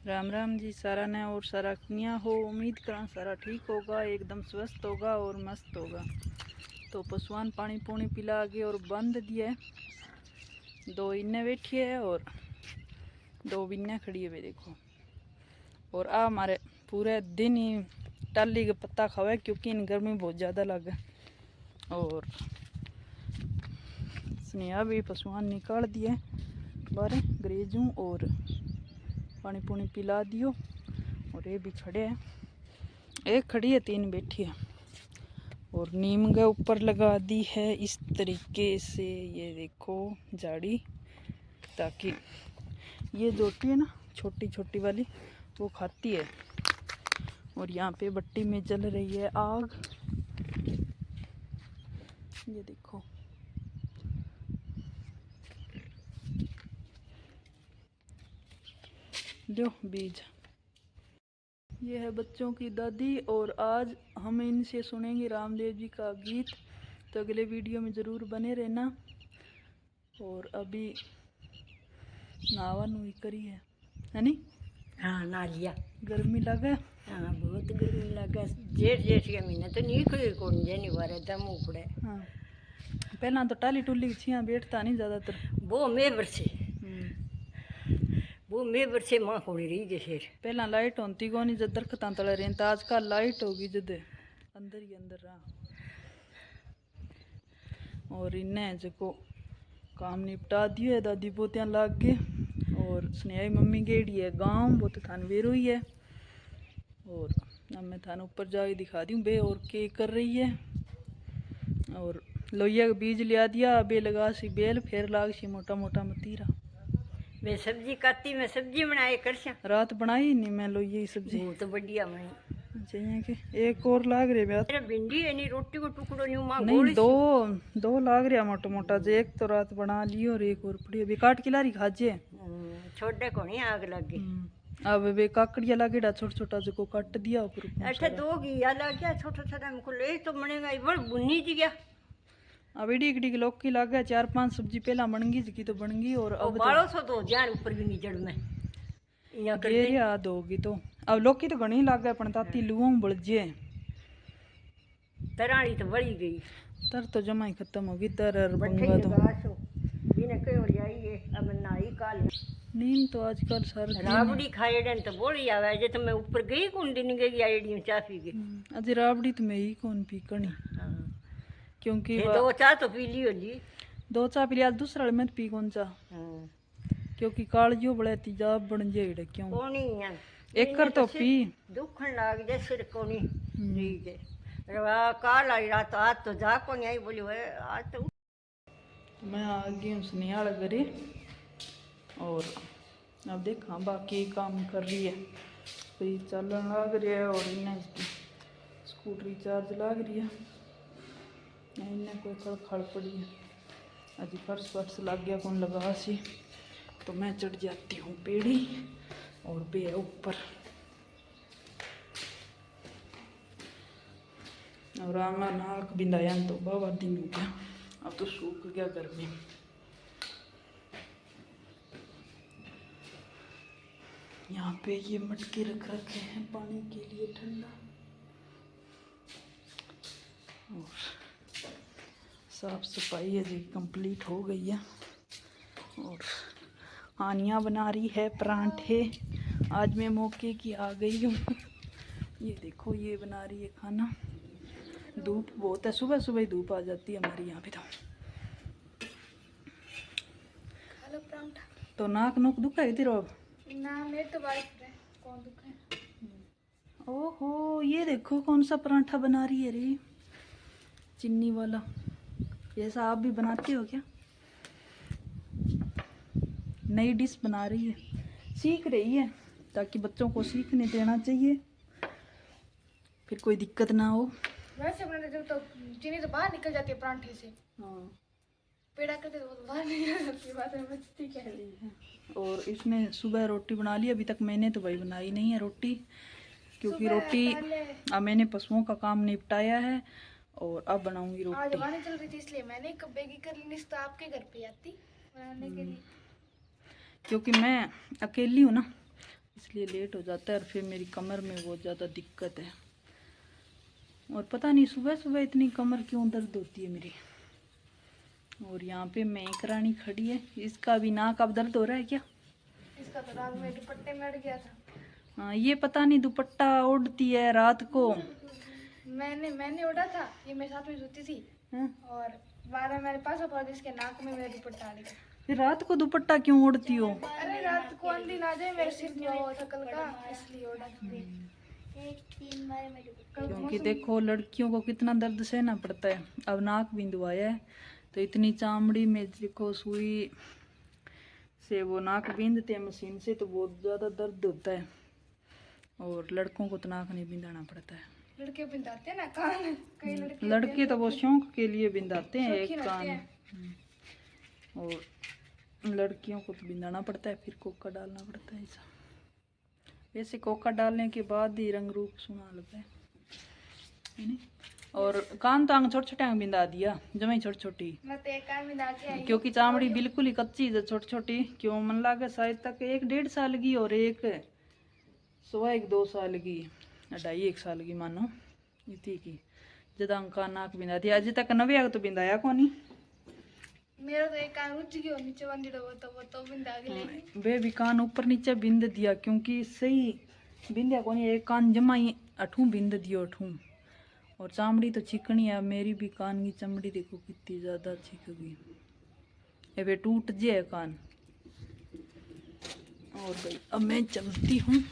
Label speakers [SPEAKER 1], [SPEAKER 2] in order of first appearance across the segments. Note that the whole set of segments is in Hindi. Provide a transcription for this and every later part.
[SPEAKER 1] राम राम जी सारा ने और सारा किया हो। उम्मीद करा सारा ठीक होगा, एकदम स्वस्थ होगा और मस्त होगा। तो पशुआन पानी पूनी पिला के और बंद दिया है। दो इन्ने बैठी है और दो बिन्ने खड़ी है वे देखो। और आ हमारे पूरे दिन ही टाली का पत्ता खावे क्योंकि इन गर्मी बहुत ज़्यादा लगे। और स्नेहा भी पशुआन निकाल दिए बारे ग्रेजू और पानी पूनी पिला दियो। और ये भी खड़े हैं, एक खड़ी है तीन बैठी है। और नीम के ऊपर लगा दी है इस तरीके से, ये देखो झाड़ी, ताकि ये जोटी है ना छोटी छोटी वाली वो खाती है। और यहाँ पे भट्टी में जल रही है आग, ये देखो। लो बीज, ये है बच्चों की दादी। और आज हम इनसे सुनेंगे रामदेव जी का गीत, तो अगले वीडियो में ज़रूर बने रहना। और अभी नावा नुई करी है नी?
[SPEAKER 2] हाँ ना लिया।
[SPEAKER 1] गर्मी लगे?
[SPEAKER 2] हाँ बहुत गर्मी लगा। जेठ जेठ के महीने तो नहीं कोई कौन जाने वाला दम उपड़े।
[SPEAKER 1] हाँ पहला तो टाली टुली छिया बैठता नहीं ज़्यादातर।
[SPEAKER 2] वो मैं बरसे वो मैं बरसे माँ को रही जैसे
[SPEAKER 1] पहला लाइट होती को नहीं जब दरख्तां तले रही, तो आजकल लाइट होगी जद अंदर ही अंदर रहा। और इन्हें जो काम निपटा दियो है, दादी पोतियाँ लाग गए। और स्नेहा मम्मी गेड़ी है गाँव, वो तो थान वेरो ही है। और अब मैं थान ऊपर जाके दिखा दूँ बे और के कर रही है। और लोहिया का बीज लिया दिया, बे लगा सी बेल, फिर लाग सी मोटा मोटा मतीरा।
[SPEAKER 2] मैं सब्जी काटी, मैं सब्जी बनाए कर
[SPEAKER 1] रात बनाई नहीं मैं लोहिया की सब्जी,
[SPEAKER 2] वो तो बढ़िया बनी।
[SPEAKER 1] चाहिए कि एक और लाग रहे ब्याह।
[SPEAKER 2] मेरा भिंडी है नहीं, रोटी को टुकड़ो नहीं माँ
[SPEAKER 1] नहीं दो लाग रहा मोटा मोटा जे, एक तो रात बना ली और एक और पड़ी अभी काट के लारी खाजे।
[SPEAKER 2] छोटे को नहीं आग लगी।
[SPEAKER 1] अब वे काकड़िया लागेड़ा छोटा छोटा जो काट दिया ऊपर।
[SPEAKER 2] अच्छा दो घिया लग गया छोटा छोटा, हमको ले तो बनेगा इधर बुनी जी गया।
[SPEAKER 1] अब एडी एडी की लौकी लाग गया, 4-5 सब्जी पहला बन गई जी तो बन गई। और अब
[SPEAKER 2] बालो सो तो ध्यान ऊपर भी नहीं जड़ में यहाँ कर
[SPEAKER 1] ये याद होगी। तो अब लौकी तो घनी लाग गया, पण ताती लुओं बलजे
[SPEAKER 2] तराड़ी तो बड़ी गई।
[SPEAKER 1] तर तो जमा ही खत्म होगी। तर और
[SPEAKER 2] बंगा
[SPEAKER 1] बंगा तो
[SPEAKER 2] बिना कई हो जाई है। अब नाई काल
[SPEAKER 1] नींद तो आजकल सर
[SPEAKER 2] राबड़ी खाए डन तो बोली आवे जे तो मैं ऊपर गई कौन दिन गई आईडी चाय पी गई।
[SPEAKER 1] अज राबड़ी तो मैं ही कौन पी कनी, क्योंकि
[SPEAKER 2] दो चाय तो पी लियो जी।
[SPEAKER 1] दो चाय पी लिया, दूसरा मैं पी कौन चा, क्योंकि कालियो बड़े तेजाब बन जाए क्यों
[SPEAKER 2] कोनी
[SPEAKER 1] एक कर तो पी
[SPEAKER 2] दुखन लाग जे सिर कोनी ठीक है। रवा काल आई रात आज तो जा को नहीं आई बोली वे आज तो
[SPEAKER 1] मैं आ गई हूँ स्नेहा घरे। और अब देखा बाकी काम कर रही है, फ्रिज चलन लग रहा है। और इन्हें स्कूटरी चार्ज लग रही है, इन्हें कोई खड़ पड़ी है। अजी फर्श वर्श लग गया कौन लगा सी, तो मैं चढ़ जाती हूँ पेड़ी और बे ऊपर। और आंगा नाक बिंदाया तो बाबा दिन हो गया, अब तो सूख गया गर्मी। यहाँ पे ये मटके रख रखे हैं पानी के लिए ठंडा। और साफ सफाई है जी कंप्लीट हो गई है। और आनिया बना रही है परांठे, आज मैं मौके की आ गई हूँ। ये देखो ये बना रही है खाना। धूप बहुत है, सुबह सुबह ही धूप आ जाती है हमारे यहाँ पे। तो नाक नोक दुखा है तेरा?
[SPEAKER 3] ना मेरे तो बारिश है, कौन दुखे।
[SPEAKER 1] ओहो ये देखो कौन सा परांठा बना रही है रे, चीनी वाला। ऐसा आप भी बनाते हो क्या? नई डिश बना रही है, सीख रही है, ताकि बच्चों को सीखने देना चाहिए, फिर कोई दिक्कत ना हो।
[SPEAKER 3] वैसे बनाते जब तो चीनी तो बाहर निकल जाती है परांठे से।
[SPEAKER 1] हाँ
[SPEAKER 3] पेड़ा करते तो बाहर नहीं जाती, बात है बचती क्या है।
[SPEAKER 1] और इसने सुबह रोटी बना ली, अभी तक मैंने तो भाई बनाई नहीं है रोटी, क्योंकि रोटी अब मैंने पशुओं का काम निपटाया है और अब बनाऊंगी रोटी।
[SPEAKER 3] आज हवा नहीं चल रही थी इसलिए मैंने कब बेगी कर ली, तो आपके घर पे आती बनाने के लिए,
[SPEAKER 1] क्योंकि मैं अकेली हूँ ना, इसलिए लेट हो जाता है और फिर मेरी कमर में बहुत ज़्यादा दिक्कत है। और पता नहीं सुबह सुबह इतनी कमर क्यों दर्द होती है मेरी। और यहाँ पे मैं रानी खड़ी है, इसका भी नाक अब दर्द हो रहा है क्या?
[SPEAKER 3] इसका तो रात में दुपट्टे में अड़ गया था।
[SPEAKER 1] हाँ, ये पता नहीं दुपट्टा ओढ़ती है रात को।
[SPEAKER 3] मैंने ओढ़ा था, ये मेरे साथ में सोती थी।
[SPEAKER 1] हाँ?
[SPEAKER 3] और 12 मेरे पास और इसके नाक में मेरा दुपट्टा आ गया।
[SPEAKER 1] फिर रात को दुपट्टा क्यों ओढ़ती हो?
[SPEAKER 3] अरे रात को अंधी ना जाए मेरे सिर में हुआ था कल का, इसलिए ओढ़ा था।
[SPEAKER 1] क्योंकि देखो लड़कियों को कितना दर्द सहना पड़ता है। अब नाक बिंदवाया है तो इतनी चामड़ी में देखो सुई से वो नाक बिंदते हैं मशीन से, तो बहुत ज़्यादा दर्द होता है। और लड़कों को तो नाक नहीं बिंदाना पड़ता है।
[SPEAKER 3] लड़के बिंदाते हैं ना कान, कई
[SPEAKER 1] लड़के तो वो शौक के लिए बिंदाते हैं एक कान। और लड़कियों को तो बिंदाना पड़ता है, फिर कोका डालना पड़ता है ऐसा। वैसे कोका डालने के बाद ही रंग रूप सुना लगता है नहीं? और कान तो आंग छोटे छोटे आंग बिंदा दिया, जमा छोटी छोटी,
[SPEAKER 3] मैं तो एक कान बिंदा के आई। क्योंकि
[SPEAKER 1] क्योंकि चामड़ी बिल्कुल ही कच्ची है छोटी छोटी। क्यों मन लागे शायद तक 1-1.5 साल की और एक 1.25-2 साल की, 2.5-1 साल की मानो इतनी की जदा का नाक बिंदा दिया। अजय तक नवे आग तो बिंदाया को नहीं।
[SPEAKER 3] मेरा तो एक कान रुच गयो नीचे बंदी वो तो बिंदा के ले
[SPEAKER 1] वे भी कान ऊपर नीचे बिंद दिया, क्योंकि सही बिंदिया को नहीं, एक कान जमा ही अठू बिंद दियो अठू। और चामड़ी तो चिकनी है, मेरी भी कान की चमड़ी देखो कितनी ज़्यादा चिक गई, ये वे टूट जाए कान। और भाई अब मैं चलती हूँ।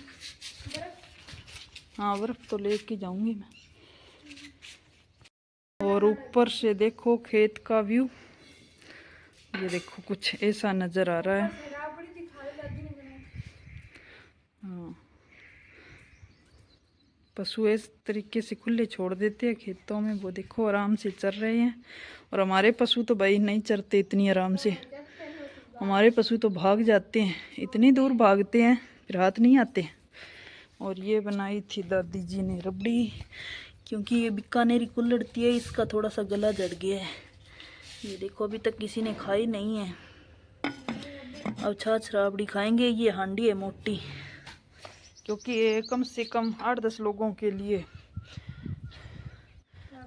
[SPEAKER 1] हाँ बर्फ तो लेके जाऊंगी मैं। और ऊपर से देखो खेत का व्यू, ये देखो कुछ ऐसा नज़र आ रहा है। हाँ, पशु इस तरीके से खुले छोड़ देते हैं खेतों में, वो देखो आराम से चर रहे हैं। और हमारे पशु तो भाई नहीं चरते इतनी आराम से, हमारे पशु तो भाग जाते हैं, इतनी दूर भागते हैं फिर हाथ नहीं आते। और ये बनाई थी दादी जी ने रबड़ी, क्योंकि ये बीकानेरी कुल्हड़ती है, इसका थोड़ा सा गला जड़ गया है। ये देखो अभी तक किसी ने खाई नहीं है। अब छाछ राबड़ी खाएंगे। ये हांडी है मोटी, क्योंकि ये कम से कम 8-10 लोगों के लिए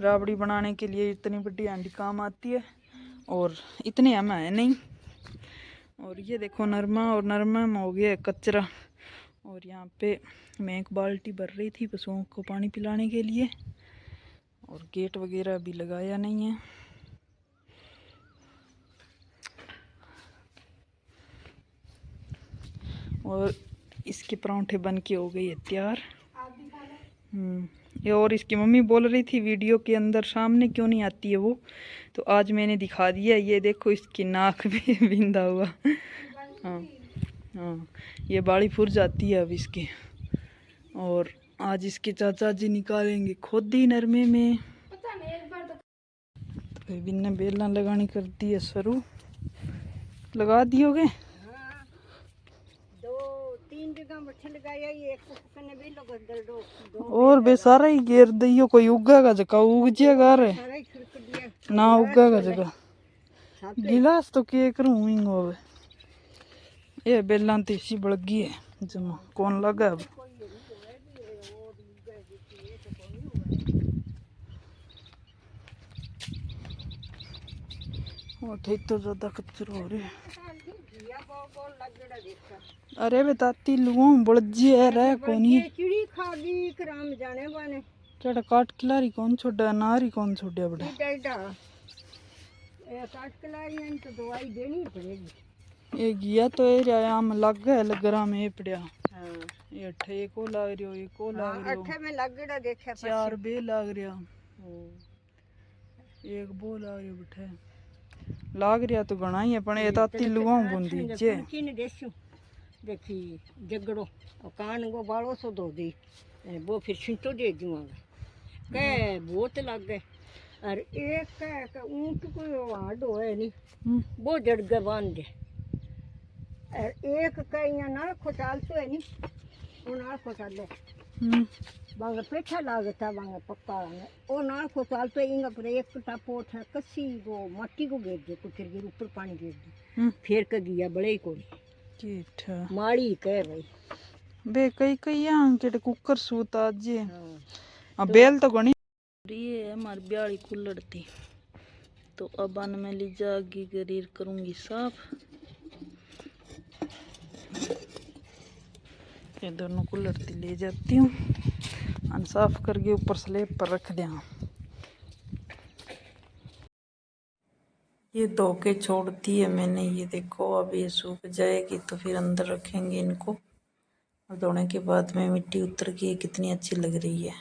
[SPEAKER 1] राबड़ी बनाने के लिए इतनी बड़ी हांडी काम आती है। और इतने हम है नहीं। और ये देखो नरमा, और नरमा में हो गया कचरा। और यहाँ पे मैं एक बाल्टी भर रही थी पशुओं को पानी पिलाने के लिए, और गेट वगैरह भी लगाया नहीं है। और इसके परांठे बन के हो गए है तैयार। ये और इसकी मम्मी बोल रही थी वीडियो के अंदर सामने क्यों नहीं आती है वो, तो आज मैंने दिखा दिया। ये देखो इसकी नाक भी बिंदा हुआ। हाँ हाँ, ये बाड़ी फुर जाती है अब इसकी। और आज इसके चाचा जी निकालेंगे खोदी नरमे में।
[SPEAKER 3] पता नहीं एक बार तो
[SPEAKER 1] बिन्ने बेलना लगानी कर दी है, सरू लगा दियोगे?
[SPEAKER 2] 2-3 जगह मच्छर लगाया, एक कुकने भी लगा दो
[SPEAKER 1] और बेसारा ही घेर दियो, कोई उगेगा जगह उग जाएगा रे,
[SPEAKER 2] सारा ही छिड़क दिया।
[SPEAKER 1] ना उगेगा जगह गिलास तो के करूँ हिंग होवे। ये बेलन तो इसी बड़गी है जमा, कौन लगा अब। और तो ज्यादा कचरा हो रहा है। अरे बताती लुओं बड़जी है रे कोनी
[SPEAKER 2] चिड़ी खा गई कराम जाने बाने।
[SPEAKER 1] केड़ा काट खिलारी कौन छोड़ा, नारी कौन छोड़या बड़ा
[SPEAKER 2] काट खिलारी तो दवाई देनी पड़ेगी।
[SPEAKER 1] ये गया तो ये आम लग गया लगरा में पड़या। हां ये ठे को लाग रियो, ये को लाग रियो,
[SPEAKER 2] अठे में लगड़ा देखा
[SPEAKER 1] 4 बे लाग रिया, एक बो लाग रियो बैठे लाग रिया तो घणा ही है, पण ये ताती लुआं बुंदी जे
[SPEAKER 2] किने देसू देखी जगड़ो और कान को बालो सो दो दी वो फिर छिंटो दे दूंगा के बहुत लग गए। और एक का ऊंट को हाड होए नहीं वो जड़ गए बांध दे। और एक का यहाँ ना खोटाल तो है नहीं, वो ना खोटाल दे बांगा पेठा लागता बांगा पक्का वो ना खोटाल तो इंगा पर एक टापोट है कसी वो मट्टी को गिर दे कुछ गिर ऊपर पानी गिर दे फिर का गया बड़े को
[SPEAKER 1] ठीक
[SPEAKER 2] माड़ी कह भाई
[SPEAKER 1] बे कई कई यहाँ के कुकर सूता जे
[SPEAKER 2] हाँ
[SPEAKER 1] अब बेल तो घनी ये है हमारी ब्याली कुल्लड़ थी। तो अब अन में ली जागी गरीर करूंगी साफ। ये दोनों कुल्लड़ थी ले जाती हूँ, अन साफ करके ऊपर स्लेब पर रख दिया। ये धो के छोड़ती है मैंने, ये देखो अब ये सूख जाएगी तो फिर अंदर रखेंगे इनको। और धोने के बाद में मिट्टी उतर के कितनी अच्छी लग रही है,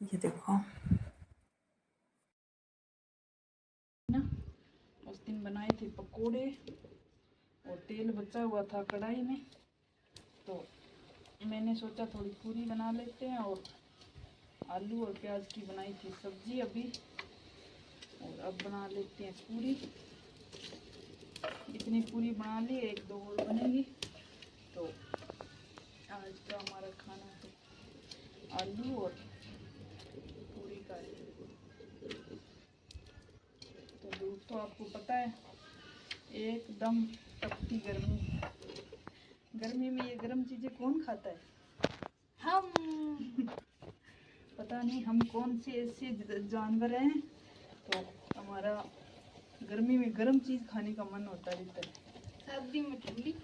[SPEAKER 1] ये देखो ना। उस दिन बनाए थे पकोड़े और तेल बचा हुआ था कढ़ाई में, तो मैंने सोचा थोड़ी पूरी बना लेते हैं। और आलू और प्याज की बनाई थी सब्जी अभी, और अब बना लेते हैं पूरी। इतनी पूरी बना ली, एक दो और बनेगी। तो आज का हमारा खाना तो आलू और पूरी का है। तो धूप तो आपको पता है एकदम तपती गर्मी। गर्मी में ये गर्म चीजें कौन खाता है?
[SPEAKER 3] हम
[SPEAKER 1] पता नहीं हम कौन से ऐसे जानवर हैं, तो हमारा गर्मी में गर्म चीज खाने का मन होता रहता है,
[SPEAKER 3] सर्दी में ठंडी।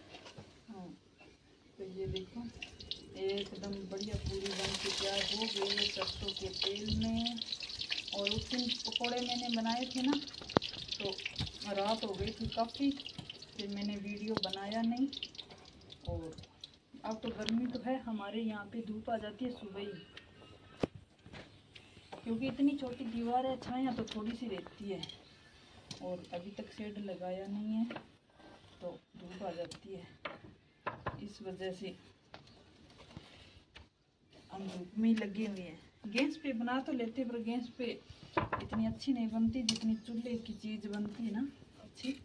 [SPEAKER 1] हाँ। तो ये देखो एकदम बढ़िया पूरी बन के तैयार हो गई है सरसों के तेल में। और उस दिन पकौड़े मैंने बनाए थे ना, तो रात हो गई थी काफ़ी, फिर मैंने वीडियो बनाया नहीं। और अब तो गर्मी तो है, हमारे यहाँ पे धूप आ जाती है सुबह ही, क्योंकि इतनी छोटी दीवार है, छाया तो थोड़ी सी रहती है। और अभी तक शेड लगाया नहीं है तो धूप आ जाती है, इस वजह से हम धूप में ही लगे हुए हैं। गैस पे बना तो लेते, पर गैस पे इतनी अच्छी नहीं बनती जितनी चूल्हे की चीज़ बनती है ना अच्छी।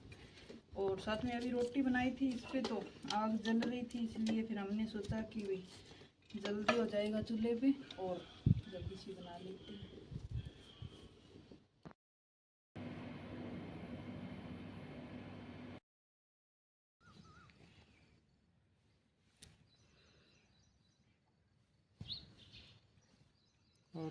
[SPEAKER 1] और साथ में अभी रोटी बनाई थी इस पे, तो आग जल रही थी, इसलिए फिर हमने सोचा कि भाई जल्दी हो जाएगा चूल्हे पे और जल्दी सी बना लेते हैं।
[SPEAKER 2] और